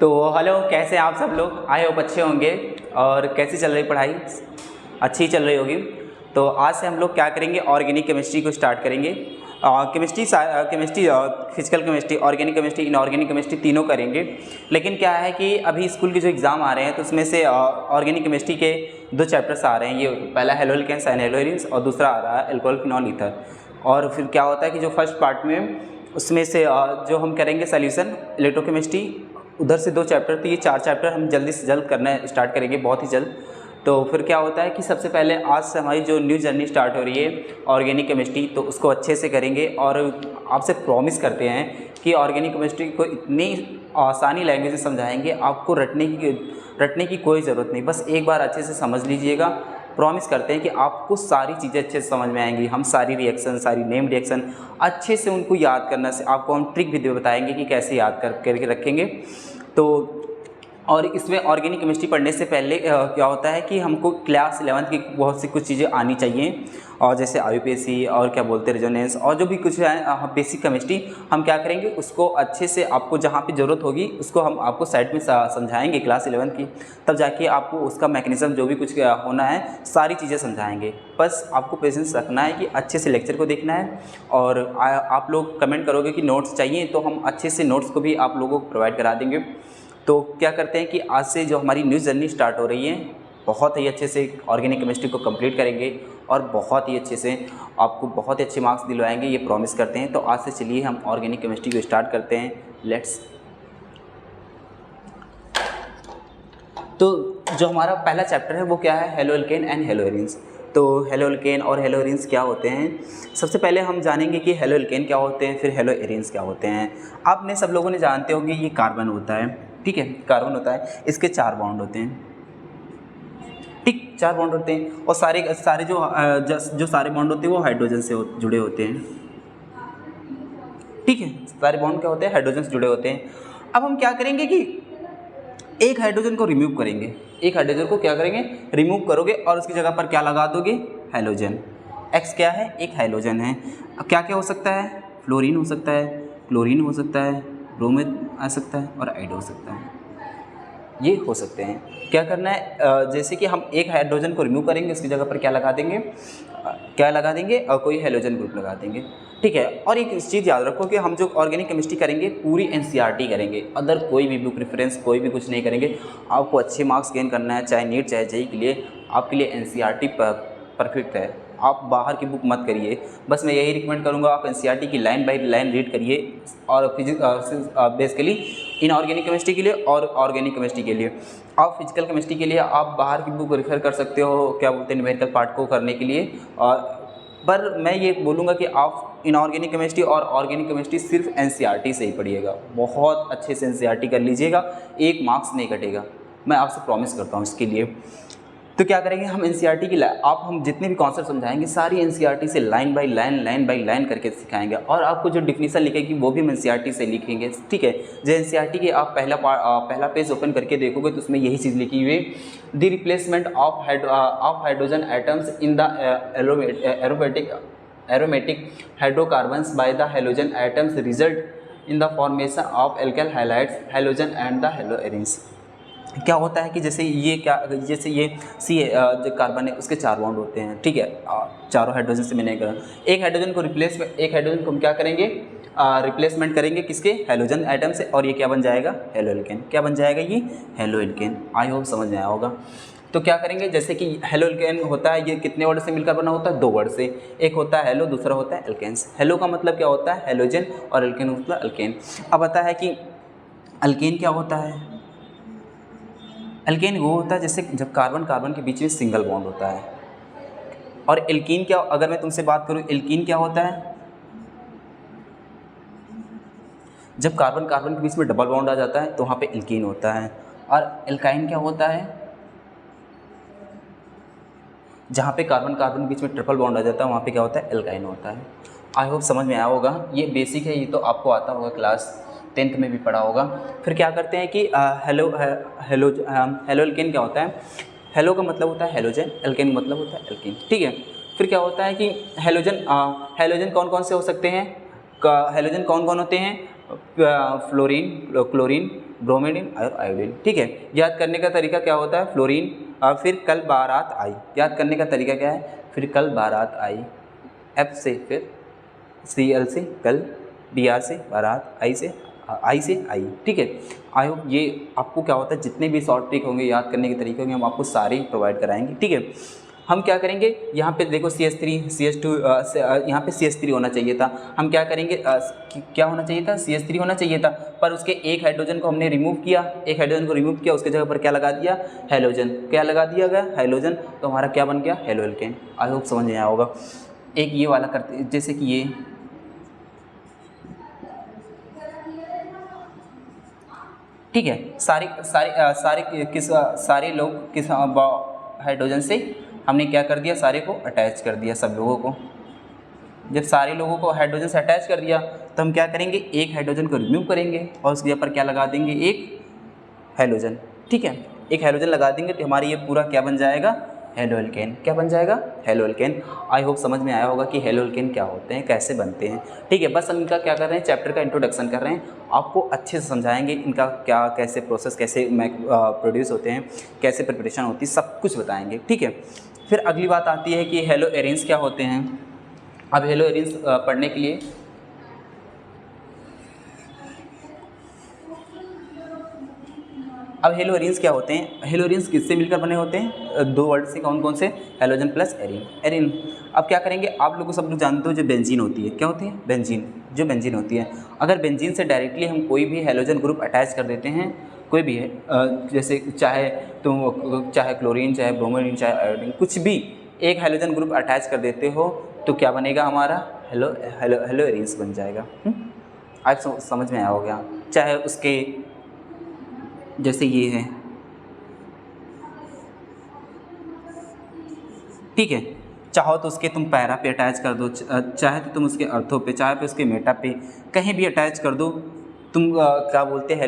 तो हेलो, कैसे हैं आप सब लोग? आई होप अच्छे होंगे। और कैसी चल रही पढ़ाई? अच्छी चल रही होगी। तो आज से हम लोग क्या करेंगे, ऑर्गेनिक केमिस्ट्री को स्टार्ट करेंगे। Chemistry physical chemistry, organic chemistry, inorganic chemistry तीनों करेंगे। लेकिन क्या है कि अभी स्कूल के जो एग्ज़ाम आ रहे हैं तो उसमें से ऑर्गेनिक केमिस्ट्री के 2 चैप्टर्स आ रहे हैं। ये पहला haloalkanes and haloarenes और दूसरा आ रहा है अल्कोहल फिनॉल ईथर। और फिर क्या होता है कि जो फर्स्ट पार्ट में उसमें से जो हम करेंगे सोल्यूशन इलेक्ट्रोकेमिस्ट्री, उधर से 2 चैप्टर, तो ये 4 चैप्टर हम जल्दी से जल्द करना स्टार्ट करेंगे, बहुत ही जल्द। तो फिर क्या होता है कि सबसे पहले आज से हमारी जो न्यू जर्नी स्टार्ट हो रही है ऑर्गेनिक केमिस्ट्री, तो उसको अच्छे से करेंगे। और आपसे प्रॉमिस करते हैं कि ऑर्गेनिक केमिस्ट्री को इतनी आसानी लैंग्वेज में समझाएंगे, आपको रटने की कोई ज़रूरत नहीं, बस एक बार अच्छे से समझ लीजिएगा। प्रॉमिस करते हैं कि आपको सारी चीज़ें अच्छे से समझ में आएंगी। हम सारी रिएक्शन, सारी नेम रिएक्शन अच्छे से उनको याद करना से आपको हम ट्रिक भी बताएंगे कि कैसे याद करके रखेंगे। तो और इसमें ऑर्गेनिक केमिस्ट्री पढ़ने से पहले क्या होता है कि हमको क्लास 11th की बहुत सी कुछ चीज़ें आनी चाहिए, और जैसे आईयूपीएसी और क्या बोलते हैं रेजोनेंस और जो भी कुछ है बेसिक केमिस्ट्री, हम क्या करेंगे उसको अच्छे से आपको जहाँ पे ज़रूरत होगी उसको हम आपको साइड में समझाएंगे क्लास 11th की। तब जाके आपको उसका मैकेनिज्म जो भी कुछ होना है सारी चीज़ें समझाएंगे। बस आपको पेशेंस रखना है कि अच्छे से लेक्चर को देखना है। और आप लोग कमेंट करोगे कि नोट्स चाहिए, तो हम अच्छे से नोट्स को भी आप लोगों को प्रोवाइड करा देंगे। तो क्या करते हैं कि आज से जो हमारी न्यू जर्नी स्टार्ट हो रही है, बहुत ही अच्छे से ऑर्गेनिक केमिस्ट्री को कंप्लीट करेंगे और बहुत ही अच्छे से आपको बहुत ही अच्छे मार्क्स दिलवाएंगे, ये प्रॉमिस करते हैं। तो आज से चलिए हम ऑर्गेनिक केमिस्ट्री को स्टार्ट करते हैं। लेट्स। तो जो हमारा पहला चैप्टर है वो क्या है, halo alkane and hello arenes. तो हेलो एल्केन और हेलो एरीन्स क्या होते हैं, सबसे पहले हम जानेंगे कि हेलो एल्केन क्या होते हैं, फिर हेलो एरीन्स क्या होते हैं। आपने सब लोगों ने जानते होंगे ये कार्बन होता है, ठीक है, कार्बन होता है, इसके 4 बॉन्ड होते हैं, ठीक, 4 बॉन्ड होते हैं। और सारे जो सारे बॉन्ड होते हैं वो हाइड्रोजन से जुड़े होते हैं, ठीक है, सारे बॉन्ड क्या होते हैं, हाइड्रोजन से जुड़े होते हैं। अब हम क्या करेंगे कि एक हाइड्रोजन को रिमूव करेंगे, एक हाइड्रोजन को क्या करेंगे, रिमूव करोगे और उसकी जगह पर क्या लगा दोगे, हैलोजन। एक्स क्या है, एक हाइड्रोजन है। अब क्या क्या हो सकता है, फ्लोरीन हो सकता है, क्लोरीन हो सकता है, ब्रोमीन आ सकता है और आइड हो सकता है, ये हो सकते हैं। क्या करना है, जैसे कि हम एक हाइड्रोजन को रिमूव करेंगे, उसकी जगह पर क्या लगा देंगे, और कोई हेलोजन ग्रुप लगा देंगे, ठीक है। और एक चीज़ याद रखो कि हम जो ऑर्गेनिक केमिस्ट्री करेंगे पूरी एनसीईआरटी करेंगे, अदर कोई भी बुक रेफरेंस कोई भी कुछ नहीं करेंगे। आपको अच्छे मार्क्स गेन करना है, चाहे नीट चाहे जेईई के लिए, आपके लिए एनसीईआरटी परफेक्ट है। आप बाहर की बुक मत करिए, बस मैं यही रिकमेंड करूँगा, आप एनसीईआरटी की लाइन बाय लाइन रीड करिए। और बेसिकली इनऑर्गेनिक केमिस्ट्री के लिए और ऑर्गेनिक केमिस्ट्री के लिए, आप फिजिकल केमिस्ट्री के लिए आप बाहर की बुक रेफर कर सकते हो, क्या बोलते हैं, न्यूमेरिकल पार्ट को करने के लिए। और पर मैं ये बोलूँगा कि आप इनऑर्गेनिक केमिस्ट्री और ऑर्गेनिक केमिस्ट्री सिर्फ एनसीईआरटी से ही पढ़िएगा, बहुत अच्छे से एनसीईआरटी कर लीजिएगा, एक मार्क्स नहीं कटेगा, मैं आपसे प्रॉमिस करता हूँ इसके लिए। तो क्या करेंगे हम एनसीईआरटी की हम जितने भी कॉन्सेप्ट समझाएंगे सारी एनसीईआरटी से लाइन बाय लाइन करके सिखाएंगे। और आपको जो डिफिनीशन लिखेगी वो भी हम एनसीईआरटी से लिखेंगे, ठीक है। जो एनसीईआरटी के आप पहला पेज ओपन करके देखोगे तो उसमें यही चीज़ लिखी हुई है, the replacement of hydrogen atoms in the aromatic hydrocarbons by the halogen atoms result in the formation of alkyl halides halogen and the halo arenes. क्या होता है कि जैसे ये जो कार्बन है उसके 4 बॉन्ड होते हैं, ठीक है, चारों हाइड्रोजन से मिलने का एक हाइड्रोजन को हम क्या करेंगे, रिप्लेसमेंट करेंगे किसके, हेलोजन एटम से, और ये क्या बन जाएगा, हेलो एल्केन। क्या बन जाएगा, ये हेलो एल्केन। आई होप समझ में आया होगा। तो क्या करेंगे, जैसे कि हेलो एल्केन होता है, ये कितने वर्ड से मिलकर बना होता है, 2 वर्ड से, एक होता है हेलो, दूसरा होता है एल्केन्स। हेलो का मतलब क्या होता है, हेलोजन, और एल्केन मतलब एल्केन। अब आता है कि एल्केन क्या होता है, एल्केन वो होता है जैसे जब कार्बन कार्बन के बीच में सिंगल बॉन्ड होता है। और एल्कीन क्या, अगर मैं तुमसे बात करूं, एल्कीन क्या होता है, जब कार्बन कार्बन के बीच में डबल बॉन्ड आ जाता है तो वहाँ पे एल्कीन होता है। और एल्काइन क्या होता है, जहाँ पे कार्बन कार्बन के बीच में ट्रिपल बॉन्ड आ जाता है वहाँ पे क्या होता है, एल्काइन होता है। आई होप समझ में आया होगा, ये बेसिक है, ये तो आपको आता होगा, क्लास 10th में भी पढ़ा होगा। फिर क्या करते हैं कि हेलो एल्केन क्या होता है, हेलो का मतलब होता है हेलोजन, एल्केन का मतलब होता है एल्केन, ठीक है। फिर क्या होता है कि हेलोजन कौन कौन से हो सकते हैं, हेलोजन कौन कौन होते हैं, फ्लोरीन, क्लोरीन, ब्रोमीन और आयोडीन। ठीक है, याद करने का तरीका क्या होता है, फ्लोरीन और फिर कल बारात आई, याद करने का तरीका क्या है, फिर कल बारात आई, F से फिर Cl से कल, Br से बारात, आई से आई। ठीक है, आई होप ये आपको क्या होता है, जितने भी शॉर्ट ट्रिक होंगे, याद करने के तरीके होंगे, हम आपको सारे प्रोवाइड कराएंगे। ठीक है, हम क्या करेंगे, यहाँ पे देखो CH3 CH2 यहाँ पे CH3 होना चाहिए था, हम क्या करेंगे, क्या होना चाहिए था, CH3 होना चाहिए था, पर उसके एक हाइड्रोजन को हमने रिमूव किया, एक हाइड्रोजन को रिमूव किया, उसके जगह पर क्या लगा दिया, हेलोजन, क्या लगा दिया गया, हेलोजन, तो हमारा क्या बन गया, हेलो एल्केन। आई होप समझ में आया होगा। एक ये वाला करते, जैसे कि ये ठीक है, सारे लोग किस हाइड्रोजन से हमने क्या कर दिया, सारे को अटैच कर दिया, सब लोगों को। जब सारे लोगों को हाइड्रोजन से अटैच कर दिया तो हम क्या करेंगे, एक हाइड्रोजन को रिमूव करेंगे और उसके ऊपर क्या लगा देंगे, एक हेलोजन। ठीक है, एक हेलोजन लगा देंगे तो हमारी ये पूरा क्या बन जाएगा, हेलो एल्केन। क्या बन जाएगा, हेलो एल्केन। आई होप समझ में आया होगा कि हेलो एल्केन क्या होते हैं, कैसे बनते हैं। ठीक है, बस हम इनका क्या कर रहे हैं, चैप्टर का इंट्रोडक्शन कर रहे हैं, आपको अच्छे से समझाएंगे इनका क्या, कैसे प्रोसेस, कैसे प्रोड्यूस होते हैं, कैसे प्रिपरेशन होती है, सब कुछ बताएंगे। ठीक है, फिर अगली बात आती है कि हेलो एरिन्स क्या होते हैं। अब हेलो एरिन्स पढ़ने के लिए अब हेलो एरिन्स क्या होते हैं, हेलो एरिन्स किससे मिलकर बने होते हैं, दो वर्ड से, कौन कौन से, हेलोजन प्लस एरिन। अब क्या करेंगे, आप लोग सब लोग जानते हो जो बेंजीन होती है, क्या होती है, बेंजीन, जो बेंजीन होती है, अगर बेंजीन से डायरेक्टली हम कोई भी हेलोजन ग्रुप अटैच कर देते हैं, कोई भी है, जैसे चाहे क्लोरीन, चाहे ब्रोमीन, चाहे आयोडीन, कुछ भी एक हेलोजन ग्रुप अटैच कर देते हो तो क्या बनेगा, हमारा हेलो एरिन्स बन जाएगा। आज समझ में आया हो गया। चाहे उसके जैसे ये है, ठीक है, चाहो तो उसके तुम पैरा पे अटैच कर दो, चाहे तो तुम उसके अर्थों पे, चाहे तो उसके मेटा पे, कहीं भी अटैच कर दो तुम, क्या बोलते हैं,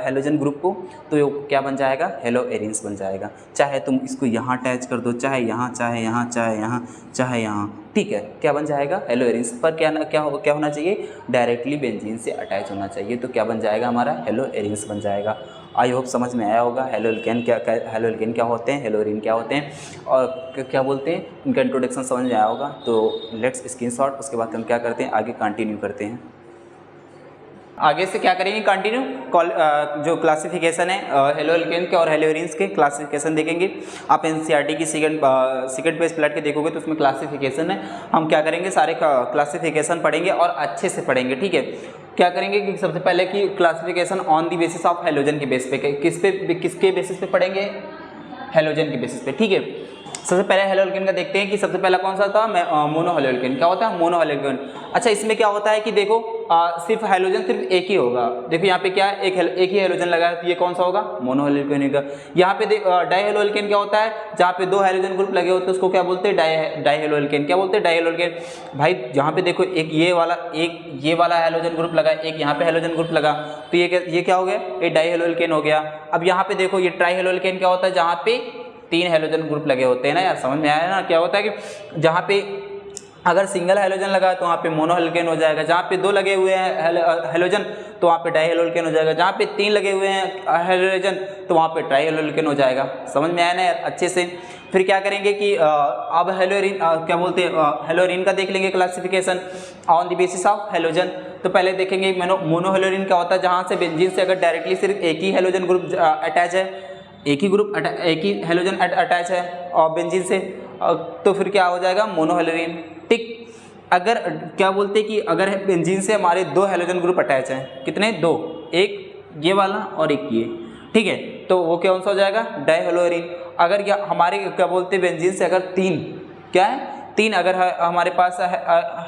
हेलोजन ग्रुप को, तो ये क्या बन जाएगा, हेलो एरिन्स बन जाएगा। चाहे तुम इसको यहाँ अटैच कर दो, चाहे यहाँ, चाहे यहाँ, चाहे यहाँ, चाहे यहाँ, ठीक है, क्या बन जाएगा, हेलो एरिन्स। पर क्या होना चाहिए, डायरेक्टली बेंजीन से अटैच होना चाहिए, तो क्या बन जाएगा, हमारा हेलो एरिन्स बन जाएगा। आई होप समझ में आया होगा। हेलो एल्केन क्या होते हैं, हेलो एरिन क्या होते हैं, और क्या बोलते हैं, इनका इंट्रोडक्शन समझ में आया होगा। तो लेट्स स्क्रीनशॉट, उसके बाद हम क्या करते हैं, आगे कंटिन्यू करते हैं। आगे से क्या करेंगे, कंटिन्यू जो क्लासिफिकेशन है हेलो एल्केन के और हेलो एरिन्स के क्लासिफिकेशन देखेंगे। आप एनसीईआरटी की सेकंड पेज पलट के देखोगे तो उसमें क्लासिफिकेशन है। हम क्या करेंगे, सारे क्लासिफिकेशन पढ़ेंगे और अच्छे से पढ़ेंगे। ठीक है, क्या करेंगे कि सबसे पहले कि classification on the basis of halogen के बेस पे, किसके बेसिस पे पढ़ेंगे, हेलोजन के बेसिस पे। ठीक है, सबसे पहले हेलो एल्केन का देखते हैं कि सबसे पहला कौन सा था, मोनो हेलो एल्केन। क्या होता है, मोनो हेलो एल्केन। अच्छा, इसमें क्या होता है कि देखो सिर्फ हेलोजन सिर्फ एक ही होगा। देखो यहाँ पे क्या है, एक ही हेलोजन लगा है, तो ये कौन सा होगा, मोनो हेलो एल्केन का। यहाँ पे डाई हेलो एल्केन क्या होता है, जहाँ पे दो हेलोजन ग्रुप लगे होते हैं उसको क्या बोलते हैं, डाई हेलो एल्केन। क्या बोलते हैं, डाई हेलो एल्केन। भाई यहाँ पे देखो एक ये वाला हेलोजन ग्रुप लगा, एक यहाँ पे हेलोजन ग्रुप लगा, तो ये क्या हो गया, ये डाई हेलो एल्केन हो गया। अब यहाँ पे देखो ये ट्राई हेलो एल्केन क्या होता है, जहाँ पे तीन हेलोजन ग्रुप लगे होते हैं ना यार, समझ में आया ना। क्या होता है कि जहाँ पे अगर सिंगल हेलोजन लगा है तो वहाँ पे मोनो हेलोजन हो जाएगा, जहाँ पे दो लगे हुए हैं हेलोजन तो वहाँ पे डाई हेलोजन हो जाएगा, जहाँ पे तीन लगे हुए हैं हेलोजन तो वहाँ पे ट्राई हेलोजन हो जाएगा। समझ में आया ना यार अच्छे से। फिर क्या करेंगे कि अब हेलोरिन क्या बोलते हैं, हेलोरिन का देख लेंगे classification on the basis of halogen. तो पहले देखेंगे मोनो हेलोरिन क्या होता है, जहाँ से बेंजीन से अगर डायरेक्टली सिर्फ एक ही हेलोजन ग्रुप अटैच है, एक ही हेलोजन अटैच है और बेंजीन से, तो फिर क्या हो जाएगा, मोनो हेलोरिन। ठीक, अगर क्या बोलते हैं कि अगर बेंजीन से हमारे दो हेलोजन ग्रुप अटैच हैं, कितने, दो, एक ये वाला और एक ये, ठीक है, तो वो कौन सा हो जाएगा, डाई हेलोरिन। अगर हमारे क्या बोलते हैं बेंजीन से अगर तीन, क्या है, तीन अगर हमारे पास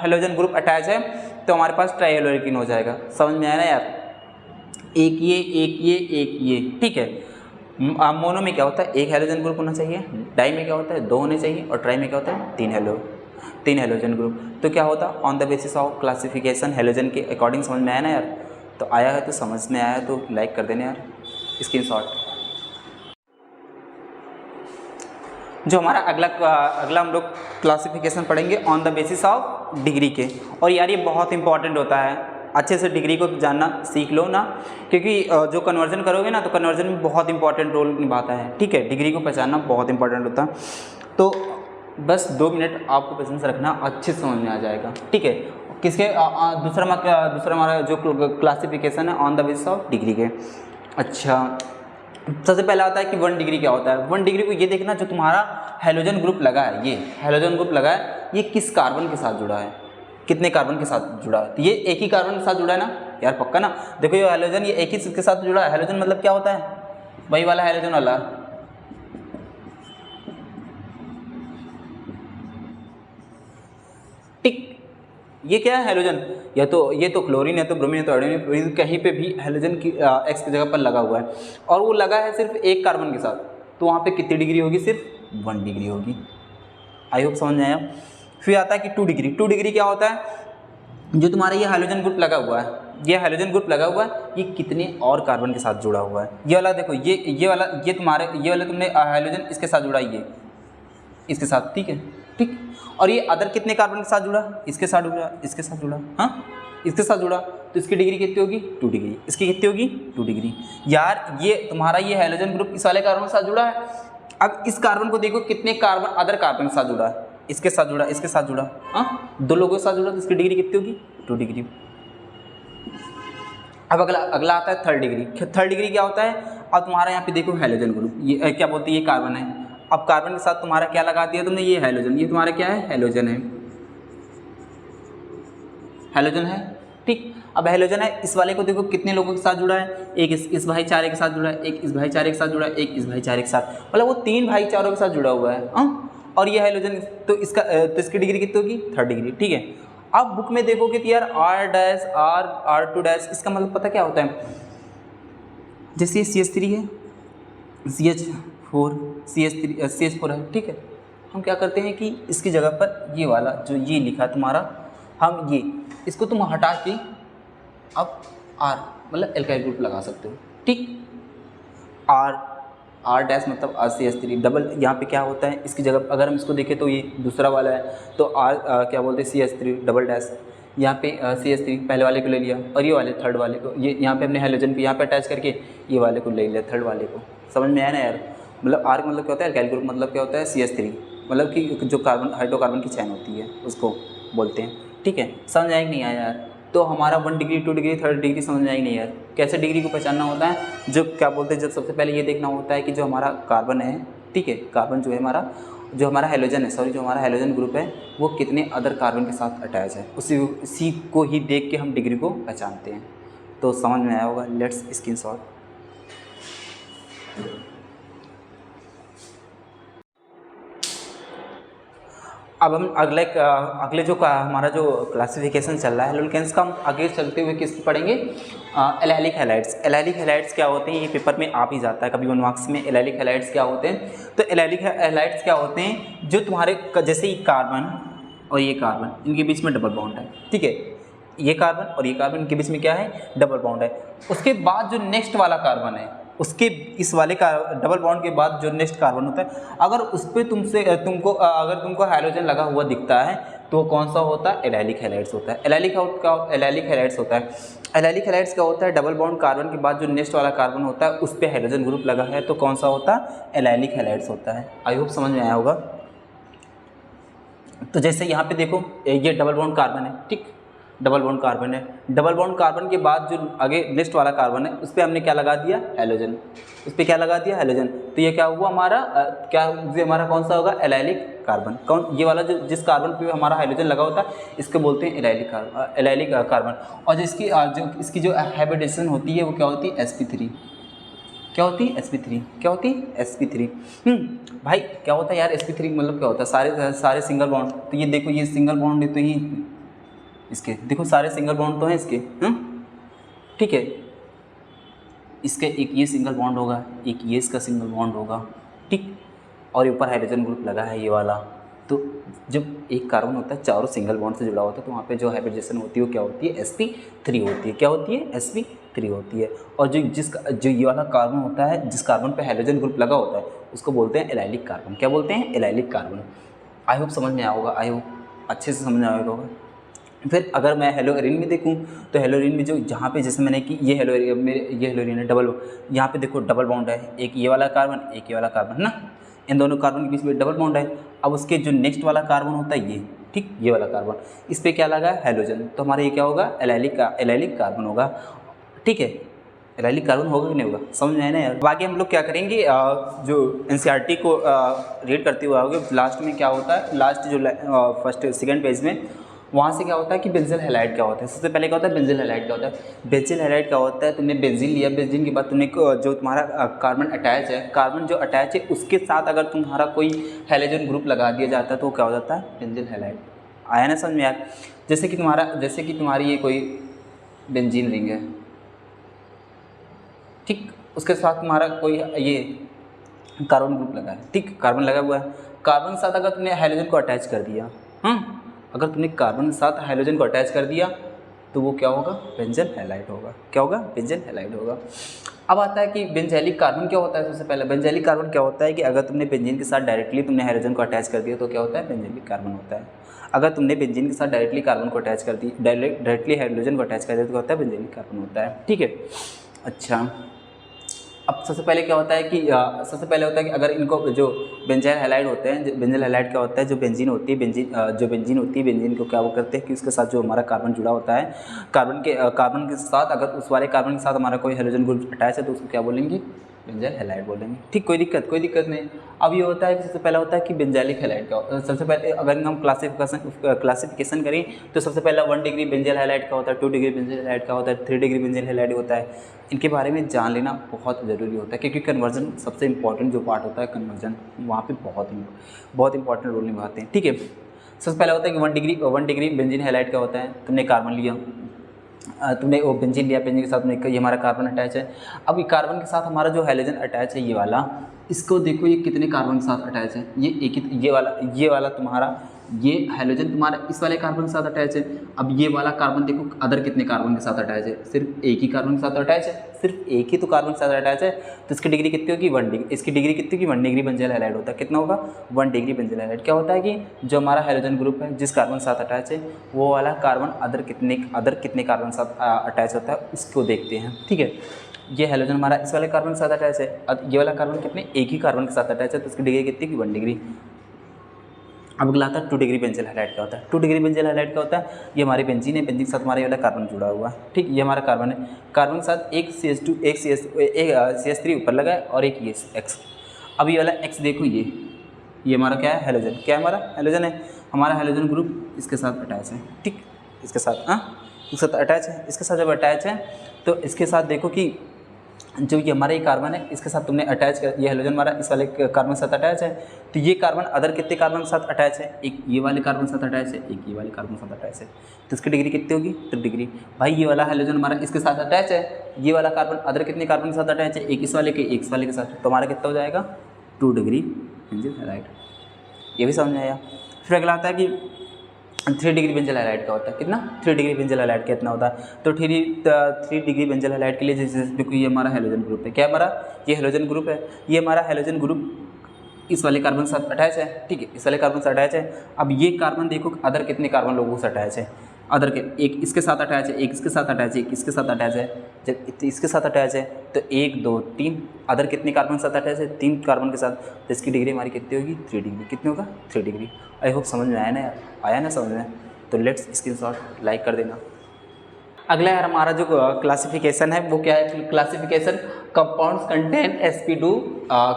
हेलोजन ग्रुप अटैच है तो हमारे पास ट्राई हेलोरिन हो जाएगा। समझ में आया ना यार, एक ये, ठीक है। मोनो में क्या होता है, एक हेलोजन ग्रुप होना चाहिए, डाई में क्या होता है, दो होने चाहिए, और ट्राई में क्या होता है, तीन हेलोजन ग्रुप। तो क्या होता है, on the basis of classification halogen के अकॉर्डिंग। समझ में आया ना यार, तो आया है तो समझ में आया है तो लाइक कर देना यार, स्क्रीनशॉट। जो हमारा अगला हम लोग क्लासिफिकेशन पढ़ेंगे on the basis of degree के, और यार ये बहुत इंपॉर्टेंट होता है, अच्छे से डिग्री को जानना सीख लो ना, क्योंकि जो कन्वर्जन करोगे ना तो कन्वर्जन में बहुत इंपॉर्टेंट रोल निभाता है। ठीक है, डिग्री को पहचानना बहुत इंपॉर्टेंट होता है। तो बस 2 मिनट आपको पेशेंस रखना, अच्छे से समझ में आ जाएगा। ठीक है, किसके दूसरा हमारा जो क्लासिफिकेशन है on the basis of degree के। अच्छा, सबसे पहला आता है कि 1 डिग्री क्या होता है। 1 डिग्री को ये देखना, जो तुम्हारा हैलोजन ग्रुप लगा है, ये हैलोजन ग्रुप लगा है, ये किस कार्बन के साथ जुड़ा है, कितने कार्बन के साथ जुड़ा है। तो ये एक ही कार्बन के साथ जुड़ा है ना यार, पक्का ना। देखो ये हैलोजन, ये एक ही के साथ जुड़ा है। हैलोजन मतलब क्या होता है, वही वाला हैलोजन वाला। टिक, ये क्या है हैलोजन, या तो ये तो क्लोरीन है, तो ब्रोमीन है, तो आयोडीन, कहीं पे भी हैलोजन की एक्स की जगह पर लगा हुआ है, और वो लगा है सिर्फ एक कार्बन के साथ, तो वहाँ पे कितनी डिग्री होगी, सिर्फ 1 डिग्री होगी। आई होप समझ में आया। फिर आता है कि 2 डिग्री। 2 डिग्री क्या होता है, जो तुम्हारा ये हाइड्रोजन ग्रुप लगा हुआ है, ये हाइड्रोजन ग्रुप लगा हुआ है, ये कितने और कार्बन के साथ जुड़ा हुआ है। ये वाला देखो, ये वाला, ये तुम्हारे, ये वाला तुमने हाइड्रोजन इसके साथ जुड़ा, ये इसके साथ, ठीक है, ठीक। और ये अदर कितने कार्बन के साथ जुड़ा, इसके साथ जुड़ा, इसके साथ जुड़ा, हाँ इसके साथ जुड़ा, तो इसकी डिग्री कितनी होगी, 2 डिग्री। इसकी कितनी होगी, 2 डिग्री। यार ये तुम्हारा ये हाइड्रोजन ग्रुप इस वाले कार्बन के साथ जुड़ा है। अब इस कार्बन को देखो कितने कार्बन अदर कार्बन के साथ जुड़ा है, इसके साथ जुड़ा, इसके साथ जुड़ा, हाँ 2 लोगों के साथ जुड़ा, तो इसकी डिग्री कितनी होगी, 2 डिग्री। अब अगला आता है 3rd डिग्री। 3rd डिग्री क्या होता है, अब तुम्हारा यहाँ पे देखो हाइड्रोजन ग्रुप, ये क्या बोलते हैं, ये कार्बन है। अब कार्बन के साथ तुम्हारा क्या लगा दिया तुमने, ये हाइड्रोजन, ये तुम्हारा क्या है, हाइड्रोजन है, हाइड्रोजन है, ठीक। अब हाइड्रोजन है, इस वाले को देखो कितने लोगों के साथ जुड़ा है, एक इस भाईचारे के साथ जुड़ा है, एक इस भाईचारे के साथ जुड़ा है, एक इस भाईचारे के साथ, मतलब वो 3 भाईचारों के साथ जुड़ा हुआ है, और ये हाइड्रोजन, तो इसकी डिग्री कितनी होगी, 3rd डिग्री, ठीक है। अब बुक में देखोगे तो यार R', R2', इसका मतलब पता क्या होता है, जैसे CH3 है, CH4, CH4 है, ठीक है। हम क्या करते हैं कि इसकी जगह पर ये वाला जो ये लिखा है तुम्हारा, हम ये इसको तुम हटा के अब R मतलब एल्काइल ग्रुप लगा सकते हो, ठीक। R' मतलब CH3 डबल, यहाँ पे क्या होता है, इसकी जगह अगर हम इसको देखें तो ये दूसरा वाला है, तो क्या बोलते हैं, CH3 डबल डैश, यहाँ पे CH3 पहले वाले को ले लिया, और ये वाले 3rd वाले को, ये यहाँ पे हमने हाइड्रोजन पे यहाँ पे अटैच करके ये वाले को ले लिया, 3rd वाले को। समझ में आया ना यार, मतलब R का मतलब क्या होता है, एल्काइल ग्रुप मतलब क्या होता है, CH3 मतलब कि जो कार्बन हाइड्रोकार्बन की चैन होती है उसको बोलते हैं, ठीक है। समझ आएगा नहीं आया यार, तो हमारा 1 डिग्री, 2 डिग्री, 3rd डिग्री समझ में आएगी नहीं यार। कैसे डिग्री को पहचानना होता है, जो क्या बोलते हैं, जब सबसे पहले ये देखना होता है कि जो हमारा कार्बन है, ठीक है, कार्बन जो है हमारा, जो हमारा हाइड्रोजन है, सॉरी जो हमारा हाइड्रोजन ग्रुप है, वो कितने अदर कार्बन के साथ अटैच है, उसी को ही देख के हम डिग्री को पहचानते हैं। तो समझ में आया होगा, लेट्स स्क्रीनशॉट। अब हम अगले जो हमारा जो क्लासिफिकेशन चल रहा है एल्केन्स का, हम आगे चलते हुए किसकी पढ़ेंगे, एल्काइलिक हैलाइड्स। एल्काइलिक हैलाइड्स क्या होते हैं, ये पेपर में आ भी जाता है कभी 1 मार्क्स में, एल्काइलिक हैलाइड्स क्या होते हैं। तो एल्काइलिक हैलाइड्स क्या होते हैं, जो तुम्हारे जैसे ये कार्बन और ये कार्बन, इनके बीच में डबल बॉन्ड है, ठीक है, ये कार्बन और ये कार्बन, इनके बीच में क्या है, डबल बॉन्ड है। उसके बाद जो नेक्स्ट वाला कार्बन है, उसके इस वाले का डबल बॉन्ड के बाद जो नेक्स्ट कार्बन होता है, अगर उस पर तुमको हाइड्रोजन लगा हुआ दिखता है, तो कौन सा होता है, एल्काइलिक हैलाइड्स होता है। एल्काइलिक हैलाइड्स होता है। एल्काइलिक हैलाइड्स क्या होता है, डबल बॉन्ड कार्बन के बाद जो नेक्स्ट वाला कार्बन होता है उस पर हाइड्रोजन ग्रुप लगा है, तो कौन सा होता है, एल्काइलिक हैलाइड्स होता है। आई होप समझ में आया होगा। तो जैसे यहाँ पे देखो, ये डबल बॉन्ड कार्बन है, ठीक, डबल बॉन्ड कार्बन है, डबल बॉन्ड कार्बन के बाद जो आगे नेक्स्ट वाला कार्बन है उस पर हमने क्या लगा दिया, हैलोजन, उस पर क्या लगा दिया, हैलोजन। तो ये क्या हुआ हमारा, हमारा कौन सा होगा, एल्काइलिक कार्बन। कौन, ये वाला जो जिस कार्बन पे हमारा हाइड्रोजन लगा होता है इसको बोलते हैं एल्काइलिक कार्बन। और इसकी जो हाइब्रिडेशन होती है वो क्या होती है, sp3। क्या होती है, sp3। क्या होती है, sp3। भाई क्या होता है यार, sp3 मतलब क्या होता है, सारे सिंगल बॉन्ड। तो ये देखो, ये सिंगल बॉन्ड है, तो ये इसके देखो सारे सिंगल बॉन्ड तो हैं इसके, ठीक है। इसके एक ये सिंगल बॉन्ड होगा, एक ये इसका सिंगल बॉन्ड होगा, ठीक, और ऊपर हाइड्रोजन ग्रुप लगा है ये वाला। तो जब एक कार्बन होता है चारों सिंगल बॉन्ड से जुड़ा होता है, तो वहाँ पे जो हाइब्रिडेशन होती है वो क्या होती है, sp3 होती है। क्या होती है, sp3 होती है। और जो ये वाला कार्बन होता है, जिस कार्बन पे हाइड्रोजन ग्रुप लगा होता है, उसको बोलते हैं एल्काइलिक कार्बन। क्या बोलते हैं, एल्काइलिक कार्बन। आई होप समझ में आया होगा, आई होप अच्छे से समझ में आया होगा। फिर अगर मैं हेलोरीन में देखूँ तो हेलोरीन में जो जहाँ पे जैसे मैंने कि ये हेलोरीन है डबल, यहाँ पे देखो डबल बॉन्ड है, एक ये वाला कार्बन एक ये वाला कार्बन ना, इन दोनों कार्बन के बीच में डबल बॉन्ड है। अब उसके जो नेक्स्ट वाला कार्बन होता है ये, ठीक, ये वाला कार्बन, इस पर क्या लगा है हेलोजन, तो हमारा ये क्या होगा एलाइलिक कार्बन होगा, ठीक है। एलाइलिक कार्बन होगा कि नहीं होगा, समझ में आया ना यार। बाकी हम लोग क्या करेंगे, जो एनसीईआरटी को रीड करते हुए आओगे, लास्ट में क्या होता है, लास्ट जो फर्स्ट सेकंड पेज में वहाँ से क्या होता है कि बेंजील हैलाइड क्या होता है। सबसे पहले क्या होता है बेंजील हैलाइड क्या होता है। बेंजील हैलाइड क्या होता है, तुमने बेंजीन लिया, बेंजीन के बाद तुमने जो तुम्हारा कार्बन अटैच है, कार्बन जो अटैच है उसके साथ अगर तुम्हारा कोई हैलोजन ग्रुप लगा दिया जाता है तो क्या हो जाता है बेंजील हैलाइड। आया ना समझ में यार। जैसे कि तुम्हारी ये कोई बेंजीन रिंग है, ठीक, उसके साथ तुम्हारा कोई ये कार्बन ग्रुप लगा है, ठीक, कार्बन लगा हुआ है, कार्बन के साथ अगर तुमने हाइड्रोजन को अटैच कर दिया, अगर तुमने कार्बन के साथ हाइड्रोजन को अटैच कर दिया तो वो क्या होगा बेंजील हैलाइड होगा। क्या होगा बेंजील हैलाइड होगा। अब आता है कि बेंजैलिक कार्बन क्या होता है। सबसे पहले बेंजैलिक कार्बन क्या होता है कि अगर तुमने बेंजीन के साथ डायरेक्टली तुमने हाइड्रोजन को अटैच कर दिया तो क्या होता है बेंजैलिक कार्बन होता है। अगर तुमने बेंजीन के साथ डायरेक्टली कार्बन को अटैच कर दी, डायरेक्टली हाइड्रोजन को अटैच कर दिया तो क्या होता है बेंजैलिक कार्बन होता है, ठीक है। अच्छा, अब सबसे पहले क्या होता है कि सबसे पहले होता है कि अगर इनको जो बेंजील हैलाइड होते हैं, बेंजील हैलाइड क्या होता है, जो बेंजीन होती है, बेंजीन को क्या वो करते हैं कि उसके साथ जो हमारा कार्बन जुड़ा होता है, कार्बन के साथ अगर उस वाले कार्बन के साथ हमारा कोई हाइड्रोजन ग्रुप अटैच है तो उसको क्या बोलेंगे बेंजील हैलाइड बोलेंगे, ठीक, कोई दिक्कत नहीं। अब ये होता है कि सबसे पहला होता है कि बेंजैलिक हैलाइड का, सबसे पहले अगर हम क्लासिफिकेशन करें तो सबसे पहला 1 डिग्री बेंजील हैलाइड का होता है, 2 डिग्री बेंजील हैलाइड का होता है, 3 डिग्री बेंजील हैलाइड होता है। इनके बारे में जान लेना बहुत ज़रूरी होता है क्योंकि कन्वर्जन सबसे इंपॉर्टेंट जो पार्ट होता है, कन्वर्जन वहाँ पे बहुत इंपॉर्टेंट रोल निभाते हैं, ठीक है। सबसे पहला होता है कि 1 डिग्री बेंजीन हैलाइड का होता है। तुमने कार्बन लिया, तुमने वो बेंजीन लिया, बेंजीन के साथ में ये हमारा कार्बन अटैच है। अब ये कार्बन के साथ हमारा जो हाइड्रोजन अटैच है ये वाला, इसको देखो ये कितने कार्बन के साथ अटैच है, ये एक ही, ये वाला तुम्हारा ये हाइड्रोजन तुम्हारा इस वाले कार्बन के साथ अटैच है। अब ये वाला कार्बन देखो अदर कितने कार्बन के साथ अटैच है, सिर्फ एक ही कार्बन के साथ अटैच है, सिर्फ एक ही तो कार्बन के साथ अटैच है, तो इसकी डिग्री कितनी होगी 1 डिग्री, इसकी डिग्री कितनी होगी 1 डिग्री बेंजील हैलाइड होता है। कितना होगा 1 डिग्री बेंजील हैलाइड। क्या होता है कि जो हमारा हाइड्रोजन ग्रुप है जिस कार्बन के साथ अटैच है वो वाला कार्बन अदर कितने कार्बन के साथ अटैच होता है उसको देखते हैं, ठीक है। ये हाइड्रोजन हमारा इस वाले कार्बन के साथ अटैच है, ये वाला कार्बन कितने एक ही कार्बन के साथ अटैच है, तो इसकी डिग्री कितनी की 1 डिग्री। अब अगला आता है 2 डिग्री बेंजील हैलाइड का होता है। 2 डिग्री बेंजील हैलाइड का होता है, ये हमारी बेंजीन है, बेंजीन के साथ हमारा ये वाला कार्बन जुड़ा हुआ है, ठीक, ये हमारा कार्बन है, कार्बन के साथ एक CH2 एक CH3 ऊपर लगा है और एक ये X। अब ये वाला X देखो ये हमारा क्या है हैलोजन, क्या है हमारा हैलोजन है, हमारा हैलोजन ग्रुप इसके साथ अटैच है, ठीक, इसके साथ अटैच है। इसके साथ जब अटैच है तो इसके साथ देखो कि जो ये हमारा ये कार्बन है इसके साथ तुमने अटैच कर, ये हाइड्रोजन हमारा इस वाले कार्बन के साथ अटैच है, तो ये कार्बन अदर कितने कार्बन के साथ अटैच है, एक ये वाले कार्बन के साथ अटैच है, एक ये वाले कार्बन के साथ अटैच है, तो इसकी डिग्री कितनी होगी 3 डिग्री। भाई ये वाला हाइड्रोजन हमारा इसके साथ अटैच है, ये वाला कार्बन अदर कितने कार्बन के साथ अटैच है, एक इस वाले के साथ, तो हमारा कितना हो जाएगा 2 डिग्री बेंजील हैलाइड। ये भी समझ में आया। फिर अगला आता है कि 3 डिग्री बेंजील हैलाइड का होता है, कितना 3 डिग्री बेंजील हैलाइड कितना होता है, तो 3 डिग्री बेंजील हैलाइड के लिए जैसे देखो ये हमारा हाइड्रोजन ग्रुप है, क्या हमारा ये हाइड्रोजन ग्रुप है, ये हमारा हाइड्रोजन ग्रुप इस वाले कार्बन के साथ अटैच है, ठीक है, इस वाले कार्बन से अटैच है। अब ये कार्बन देखो अदर कितने कार्बन लोगों से अटैच है, अदर के एक इसके साथ अटैच है, एक इसके साथ अटैच है, एक इसके साथ अटैच है, जब इसके साथ अटैच है तो 1 2 3 अदर कितने कार्बन के साथ अटैच है 3 कार्बन के साथ, तो इसकी डिग्री हमारी कितनी होगी 3 डिग्री। कितनी होगा 3 डिग्री। आई होप समझ में आया ना यार, आया ना समझ में, तो लेट्स स्क्रीनशॉट लाइक कर देना। अगला यार हमारा जो क्लासिफिकेशन है वो क्या है, क्लासिफिकेशन कंपाउंड्स कंटेन sp2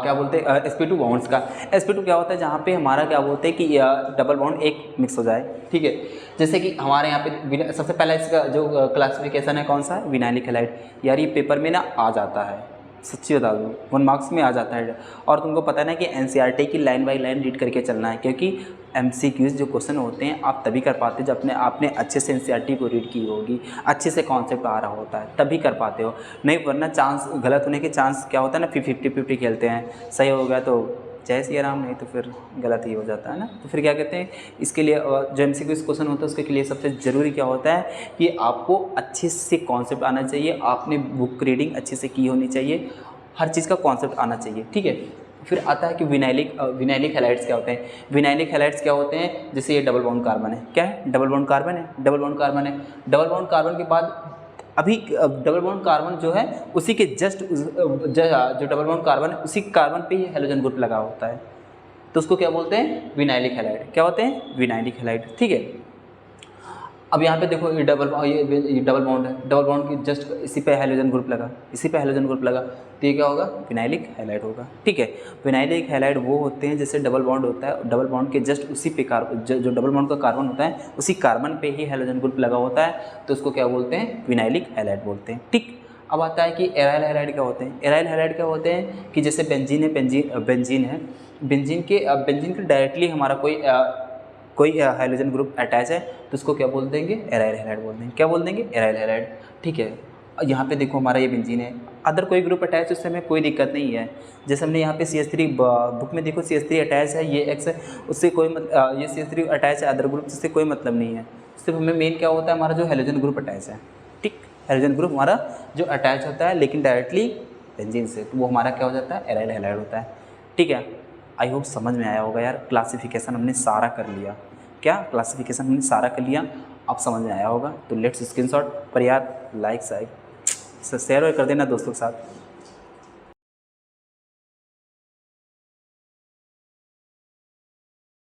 क्या बोलते हैं sp2 बॉन्ड्स का। sp2 क्या होता है जहाँ पे हमारा क्या बोलते हैं कि डबल बॉन्ड एक मिक्स हो जाए, ठीक है। जैसे कि हमारे यहाँ पे सबसे पहला इसका जो क्लासिफिकेशन है कौन सा है विनाइलिक हैलाइड। यार ये पेपर में ना आ जाता है, सच्ची बता दूँ 1 मार्क्स में आ जाता है, और तुमको पता है ना कि एनसीईआरटी की लाइन बाय लाइन रीड करके चलना है, क्योंकि एमसीक्यूज जो क्वेश्चन होते हैं आप तभी कर पाते हो जब आपने अच्छे से एनसीईआरटी को रीड की होगी, अच्छे से कॉन्सेप्ट आ रहा होता है तभी कर पाते हो, नहीं वरना चांस गलत होने के चांस क्या होता है ना 50-50 खेलते हैं, सही हो गया तो जय श्री राम, नहीं तो फिर गलत ही हो जाता है ना। तो फिर क्या कहते हैं इसके लिए जो एमसीक्यूज क्वेश्चन होता है उसके लिए सबसे ज़रूरी क्या होता है कि आपको अच्छे से कॉन्सेप्ट आना चाहिए, आपने बुक रीडिंग अच्छे से की होनी चाहिए, हर चीज़ का कॉन्सेप्ट आना चाहिए, ठीक है। फिर आता है कि विनाइलिक हैलाइड्स क्या होते हैं। विनाइलिक हैलाइड्स क्या होते हैं, जैसे ये डबल बॉन्ड कार्बन है, क्या है, डबल बॉन्ड कार्बन है, डबल बॉन्ड कार्बन है। डबल बॉन्ड कार्बन के बाद अभी डबल बॉन्ड कार्बन जो है उसी के जस्ट जो डबल बॉन्ड कार्बन है उसी कार्बन पे ही हैलोजन ग्रुप लगा होता है, तो उसको क्या बोलते हैं, विनाइलिक हैलाइड। क्या होते हैं, विनाइलिक हैलाइड, ठीक है। अब यहाँ पे देखो ये डबल बॉन्ड है, डबल बॉन्ड की जस्ट इसी पे हैलोजन ग्रुप लगा, इसी पे हैलोजन ग्रुप लगा, तो ये क्या होगा, विनाइलिक हैलाइड होगा, ठीक है। विनाइलिक हैलाइड वो होते हैं जैसे डबल बॉन्ड होता है, डबल बॉन्ड के जस्ट उसी पे जो डबल बॉन्ड का कार्बन होता है उसी कार्बन पे ही हैलोजन ग्रुप लगा होता है, तो उसको क्या बोलते हैं, विनाइलिक हैलाइड बोलते हैं, ठीक। अब आता है कि एराइल हैलाइड क्या होते हैं। एराइल हैलाइड क्या होते हैं कि जैसे बेंजीन है, बेंजीन के डायरेक्टली हमारा कोई हाइड्रोजन ग्रुप अटैच है तो उसको क्या बोल देंगे, एराइल हैलाइड बोल देंगे। क्या बोल देंगे, एराइल हैलाइड, ठीक है। यहाँ पे देखो हमारा ये बेंजीन है, अदर कोई ग्रुप अटैच है उससे हमें कोई दिक्कत नहीं है। जैसे हमने यहाँ पे CH3 बुक में देखो CH3 अटैच है, ये X है, उससे कोई ये CH3 अटैच है अदर ग्रुप, उससे कोई मतलब नहीं है। सिर्फ हमें मेन क्या होता है, हमारा जो हैलोजन ग्रुप अटैच है, ठीक। हैलोजन ग्रुप हमारा जो अटैच होता है लेकिन डायरेक्टली बेंजीन से, तो वो हमारा क्या हो जाता है, एराइल हैलाइड होता है, ठीक है। आई होप समझ में आया होगा यार। क्लासिफिकेशन हमने सारा कर लिया, क्या क्लासिफिकेशन हमने सारा कर लिया, अब समझ में आया होगा। तो लेट्स स्क्रीनशॉट पर यार, लाइक शेयर कर देना दोस्तों के साथ।